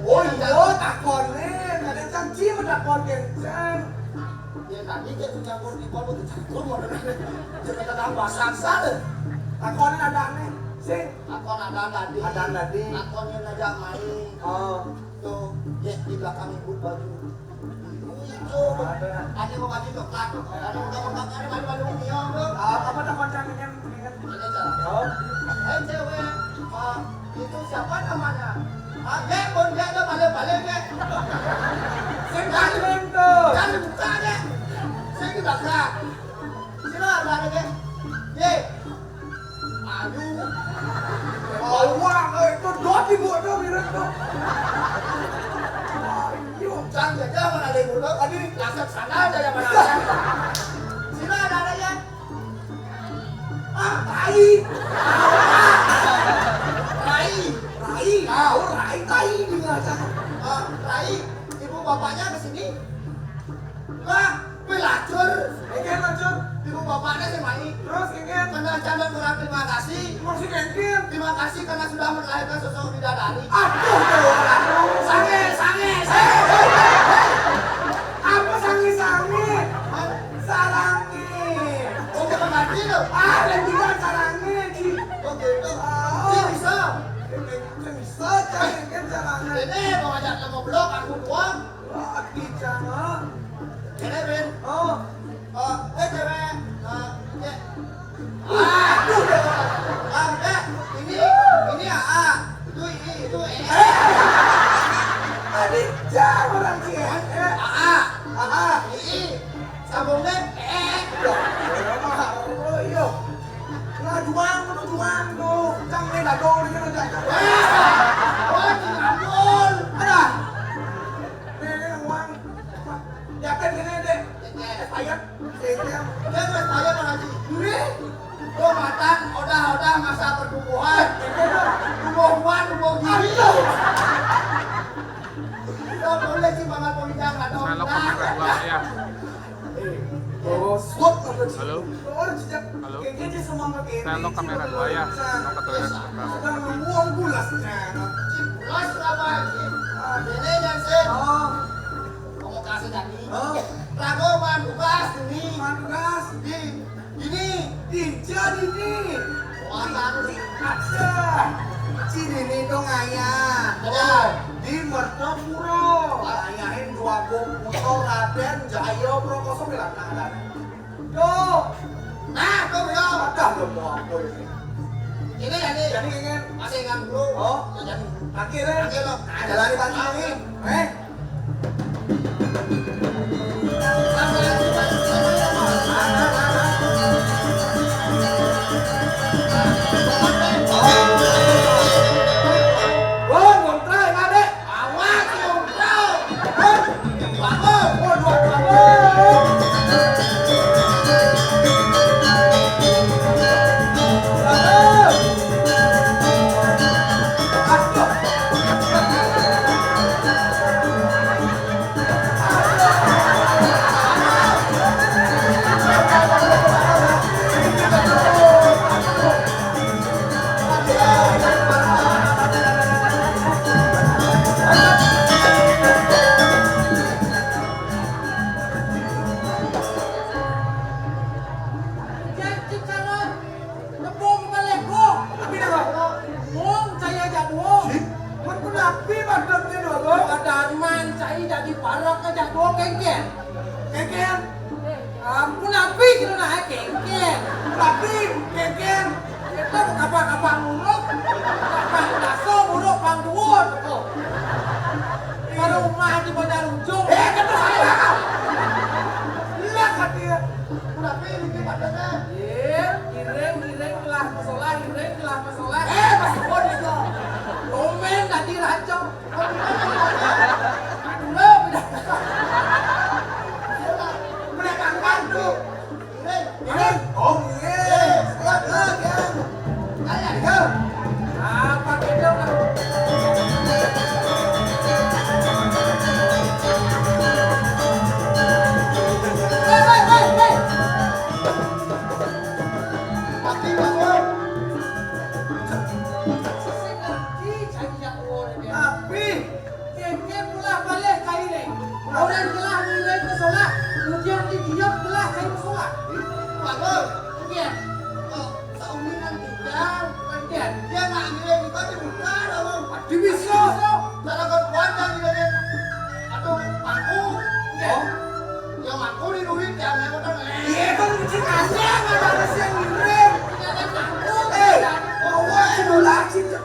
Oh iya takon nih. Kadang cang cium takon cang.
Ya tadi dia campur di bawah itu campur mau dengan cerita tambah saksa deh.
Takonin ada nih. Sing.
Takon ada tadi.
Ada tadi.
Takonnya ngajak main.
Oh.
Tuh, ya di belakang ibu baju. Itu ada mau baju coklat. Ada mau ada baju neon tuh.
Apa takon cang ini?
Ini cara.
Oh.
Cewek, itu siapa namanya? Ya, pun dia tuh balik-balik ya.
Sing kalian tuh.
Jangan buka deh. Saya di belakang. Sini ada deh. Ye. Aduh.
Oh wah, itu dot ibu tuh mirip tuh. Ayo.
Jangan jaga mana ada ibu tuh. Tadi langsung sana aja yang mana. Sini ada ya.
Tai. Rai tai di ngajak.
Rai, ibu bapaknya ke sini. Lah, pelacur.
Ken lanjut.
Ibu bapaknya si Mai.
Terus Ken.
Karena calon kurang terima kasih.
Masih Ken.
Terima kasih karena sudah melahirkan sosok bidadari.
Aduh, aduh.
Sange.
Apa sangi? Sarangi.
Oh, bukan mati loh.
Lain juga sarangi, Ci.
Oh, gitu. Ini bisa.
Bisa cari Ken sarangi.
Ini mau ngajak ke goblok, aku doang.
Di sana.
Ini, Ben.
Oh.
Cewek. Ya.
Aduh,
Ini AA. Itu
adik jam orang Ci.
AA. Ini. Sambungnya
Yo. Nah, juang tuh. Cang ini dado di sana Cang.
Oh, Cirebon.
Ada. Ini uang. Ya kan gini deh. Ayat.
Dia nggak saya mana sih?
Ini.
Tuh matan, udah masa pertumbuhan. Tumbuh gini. Kita boleh sih banget pembicara atau
Halo kamera 2 ya.
Oh, swap apa sih?
Halo.
Orang sejak
Halo.
kayaknya dia semua pakai ini.
Halo kamera 2 ya. Mau ke toilet sebentar.
Sudah membuang bulas Cang.
Cipulas apa sih? Ini dan sih.
Oh.
Kamu kasih tadi.
Oh.
Rago mandugas ini.
Mangas.
Ini.
Dinja ini.
Muatan.
Ada. Ciri ini dong ayah.
Ada.
Di Mertopuro. Ayahin 2 motor Raden Jaya Brokoso bilang ada. Yo.
Nah, tuh yo.
Ada belum mau aku ini.
Ini ya nih.
Jadi ingin.
Masih ingat dulu.
Oh.
Jadi.
Akhirnya.
Akhir lo.
Ada lari pagi ini.
Awas, yo. Bangun.
Oh, 2 tahun.
lah kengken. Tapi kengken itu kapal muruk. Kapal daso muruk pang duwun kok. Di rumah di Bandar Ujung. Kata saya kau. Lihat kan dia. Tapi ini padanya. Ireng kelah masalah. Masukon itu. Komen tadi rancang. Aduh, menegangkan tuh. Ireng. Oh, iya. Siap ya. Kayak dia. Apa gitu kan? Tapi kengken pula balik kali ni. Orang telah mulai ke solat, kemudian diam telah saya ke solat. Bagus. Kengken. Oh, sauminan tinggal. Kengken. Dia nak ngirim itu dibuka dong. Di bisa. Cara kau pandang ngirim. Aduh, aku. Oh. Yang aku di duit yang aku dah. Iya, kau mesti kasih ada yang ngirim. Oh, wah, bola cinta.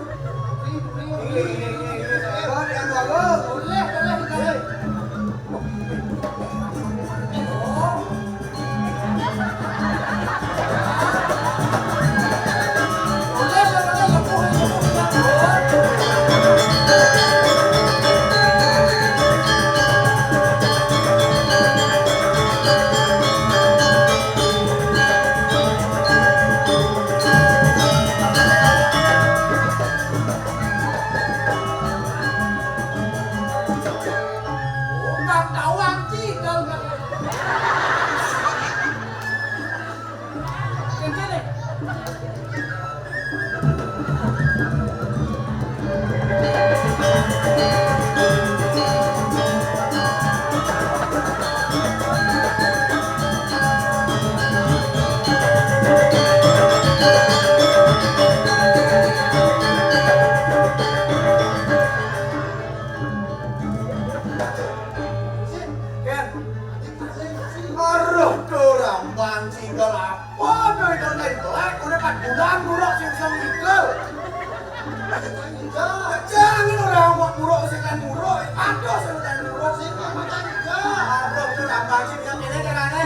Jangan orang buat muruk sekan muruk, ada sekan muruk sih. Arok tu nak pancing yang ini kerana.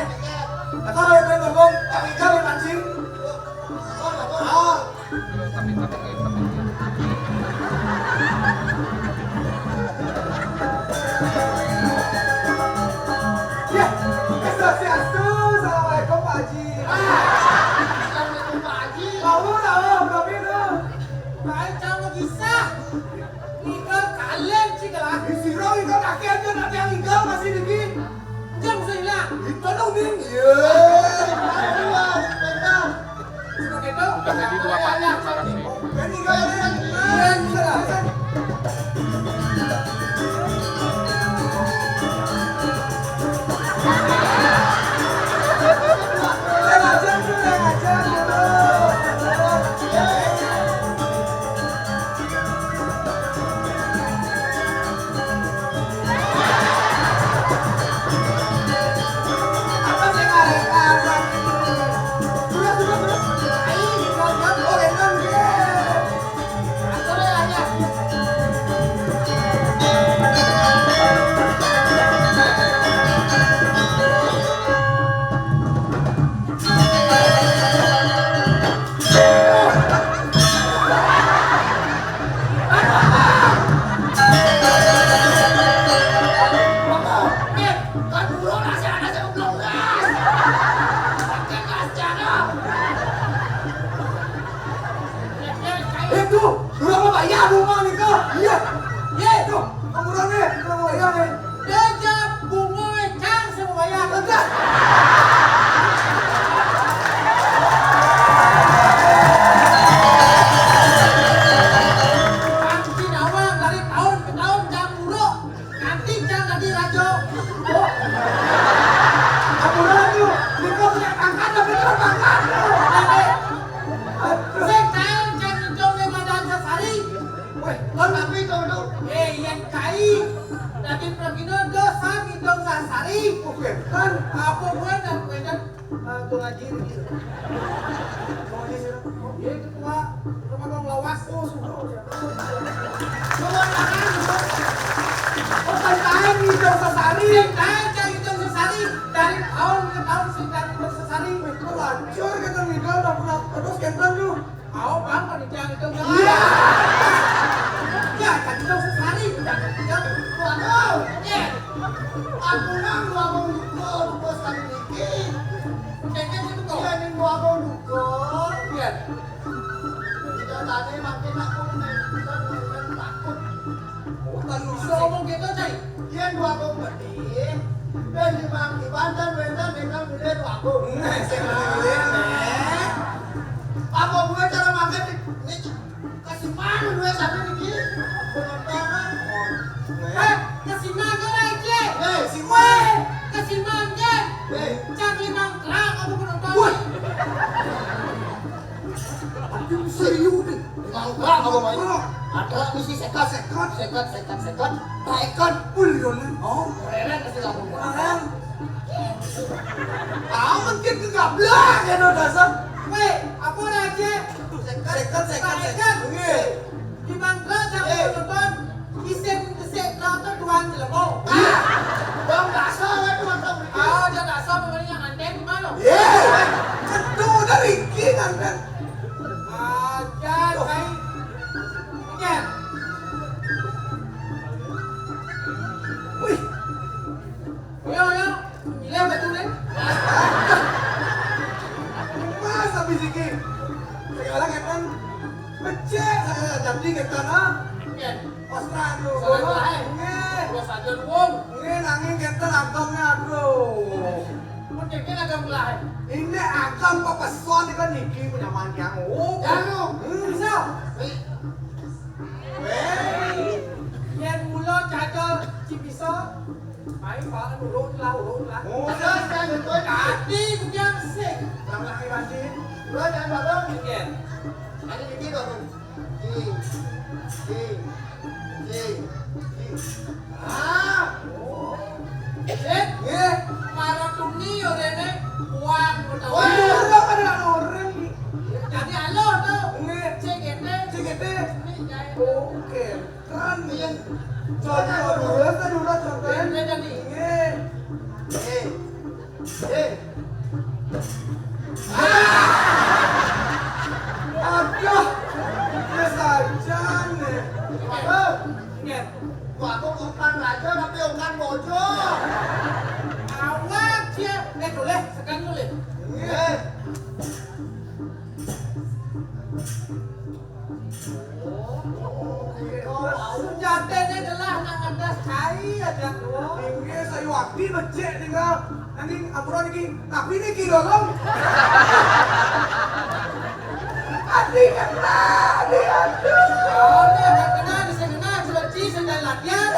Kalau yang ngomong tak hijau pancing. Ya, swastiastu. Assalamualaikum Pak Haji. Assalamualaikum Pak Haji. Tahu, kami tu. Baik jangan kisah. Ikan kalian cikalah. Isiro ikan kaki aja nanti yang ikan masih digi. Jam saya. Ikan ubin. Iya. Sebagai itu.
Udah jadi dua Pak. Terima kasih.
Ini kalian. Iya. Tua ngaji gitu. Tua ngaji sih. Iya ketua rumah dong lawas. Oh sudah. Tua tangan. Oh tangan hijau sesari. Tangan hijau sesari dari tahun ke tahun sedang bersesari. Itu hancur kita hijau udah pernah terus kentang lu. Kau bang kalau jangan itu enggak. Iya. Ya kan hijau sesari. Waduh. Aku nang gua mau duko sekali dikit. Kayaknya itu kok. Iya nih gua mau duko. Iya. Tidak tadi makin aku takut. Bukan bisa ngomong gitu cai. Iya gua mau berdiri. Dan di bang di bantan wentan dengan gede tuh aku. Apa gue cara makan nih? Kasih mana gue sampai dikit? Penontonan. Kasih mana lagi? Si Wei, kasih mana? Cari mangkrak aku penonton. Aku serius nih. Mangkrak aku main. Ada misi sekat. Taikon. Bulion. Oh, keren kasih kamu. Keren. Tahu mungkin kegablak ya no dasar. Wei, apa aja? Sekat. Di mangkrak cari penonton. Isen kesek rata tuan jelemo. Bang dasar kan tuan tahu. Ah, dia dasar pemain yang anten gimana? Ye. Cetu dari king anten. Aja kai. Oke. Wih. Yo. Gila betul kan? Masa bisiki. Sekarang kan becek jadi kita nah. Pasrah bro. Bos aja wong. Ini nanging kita akamnya bro. Mungkin agam lah. Ini agam papason kan niki punya manjang. Oh. Jangan. Bisa. Weh. Yang mula jaga cipiso. Mai pak urut lah. Oh, jangan betul. Tadi punya sik. Lagi banjir. Lu jangan babang. Iya. Ada dikit dong. Para tuni orene uang betul. Wah, ada orang. Jadi halo tuh. CGT. Oke. Kan yang contoh contoh. Aduh. Saja nih. Aku bukan raja tapi bukan bojo. Awak dia. Boleh, sekarang boleh. Senjatanya adalah nang atas cai aja tuh. Ini saya waktu becek tinggal. Nanti apuran ini, tapi ini kilo dong. Adik kena. Oh, dia tak kena, dia kena. Celeci sedang latihan.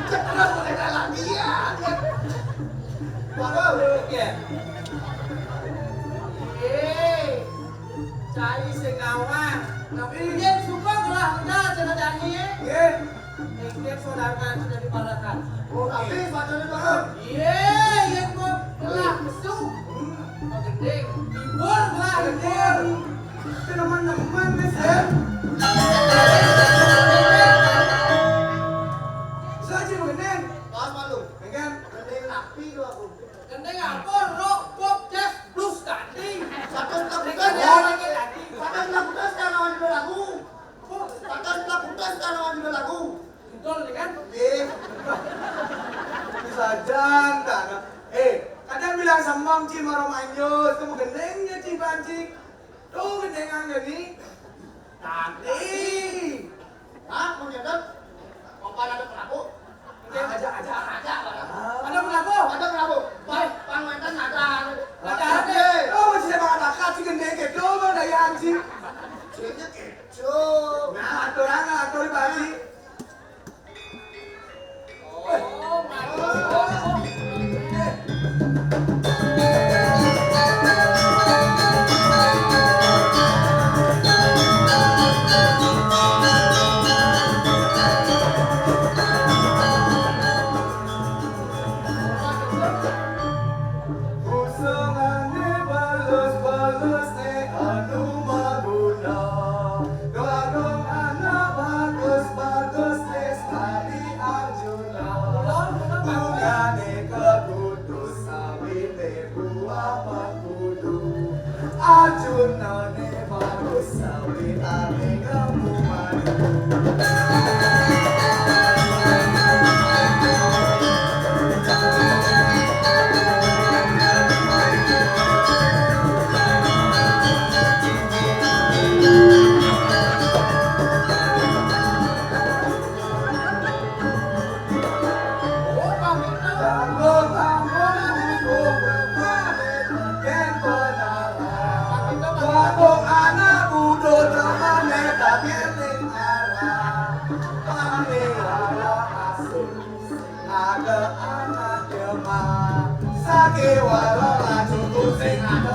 Cepat sedang latihan. Waduh, oke. Cari segawan. Tapi dia suka kalau anda cenderung ni. Dia saudara sudah dibalakan. Oh, tapi saudara dibalakan. Yang mau telah besuk. Oh, gending. Tibur lah, gending. Teman-teman mesem. Saja gending. Pas malu. Gending. Gending api tu aku. Gending apa? Rock, pop, jazz, blues, tadi. Satu tak putus tadi. Satu tak putus karena orang jual lagu. Satu tak putus karena orang jual lagu. Betul kan? Bisa janda. Kadang bilang sama Cik Marom Anjus, kamu gendengnya Cik Banci. Tuh gendengannya nih. Tadi. Hah? Mau nyedot? Apa ada perahu? Aja. Ada perahu? Baik, pangwentan ada. Oh, masih ada makan si gendeng kedo, daya anjing. Cinya kedo. Nah, atur di Banci. Oh, my God. buah kudu ajunane bagus sawitane kamu madu. Sake walau laju kusing ada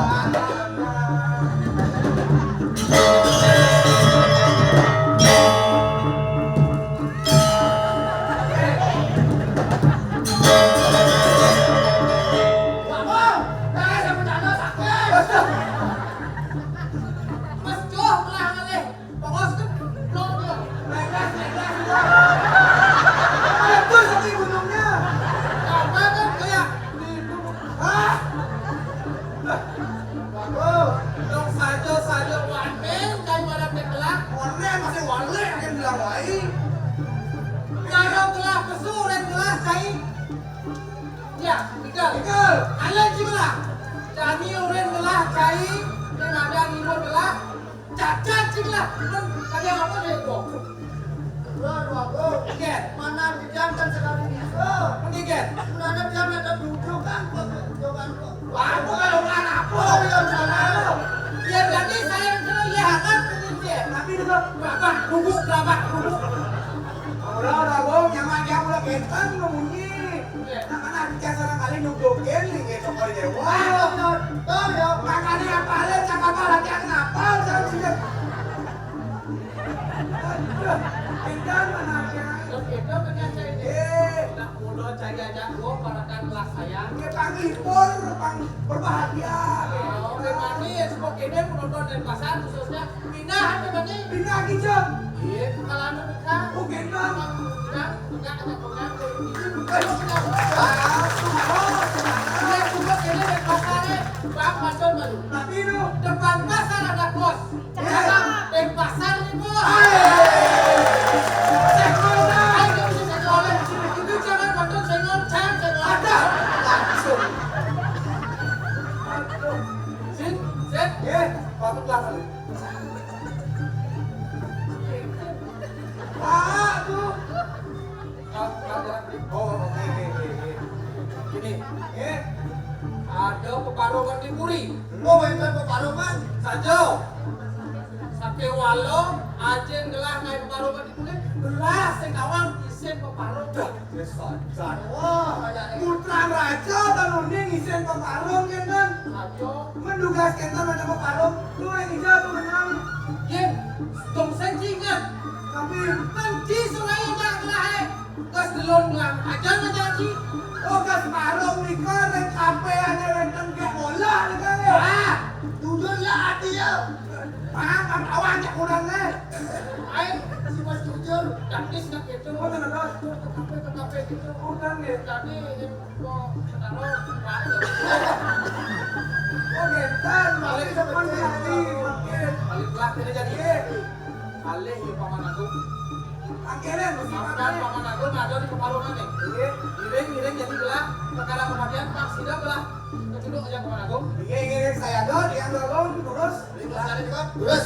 mana dijantan sekali ini. Mendiket. Mana dia ada duduk kan? Aku kalau anak apa yang salah? Ya jadi saya kalau lihat mendiket. Tapi dulu babak bubuk. Udah bong, yang udah kentan bunyi. Karena kita sekarang kali nudukin nih cokol dewa. Tuh ya, makanya apa le cakap latihan ngapal jangan sih. Kentan anaknya. Itu ternyata ini. Nak muda cari aja gua parakan kelas saya. Ke panghibur, berbahagia. Oh, memang ini sebab ini penonton dan pasar khususnya pindah memang ini. Pindah kijang. Iya, kalau anda pindah. Oh, gendang. Pindah ada pengang. Sebab ini dan pasarnya bang macam baru. Tapi itu depan pasar ada kos. Dan pasar ini bos. Ada peparongan di Puri. Oh, itu peparongan. Saja. Sampai walau ajen gelah naik peparongan di Puri. Belas yang awal isen peparongan. Saja. Wah, putra raja tanunnya ngisen peparong kan? Saja. Mendugas kentan ada peparong. Lu yang hijau tuh menang. Yen, dong senjingan. Tapi benci sulai yang gelah. Gas delon ngang aja ngaji. Oh, gas parong nikah dan kape ada renteng ke bola nikah ya. Ah, jujur lah hati ya. Paham awan cak kurang le. Ayo si mas jujur. Dakis nak itu. Oh, tenan kape gitu. Kurang ya. Jadi kok taruh wae. Oh, gentan balik depan jadi. Balik belak jadi. Alih di Paman Agung. Akhirnya makan Paman Agung ada di Peparongan nih. Iring jadi belah perkara kematian Pak Sidang belah kecuduk aja Paman Agung. Iring saya dong yang dorong terus. Terus.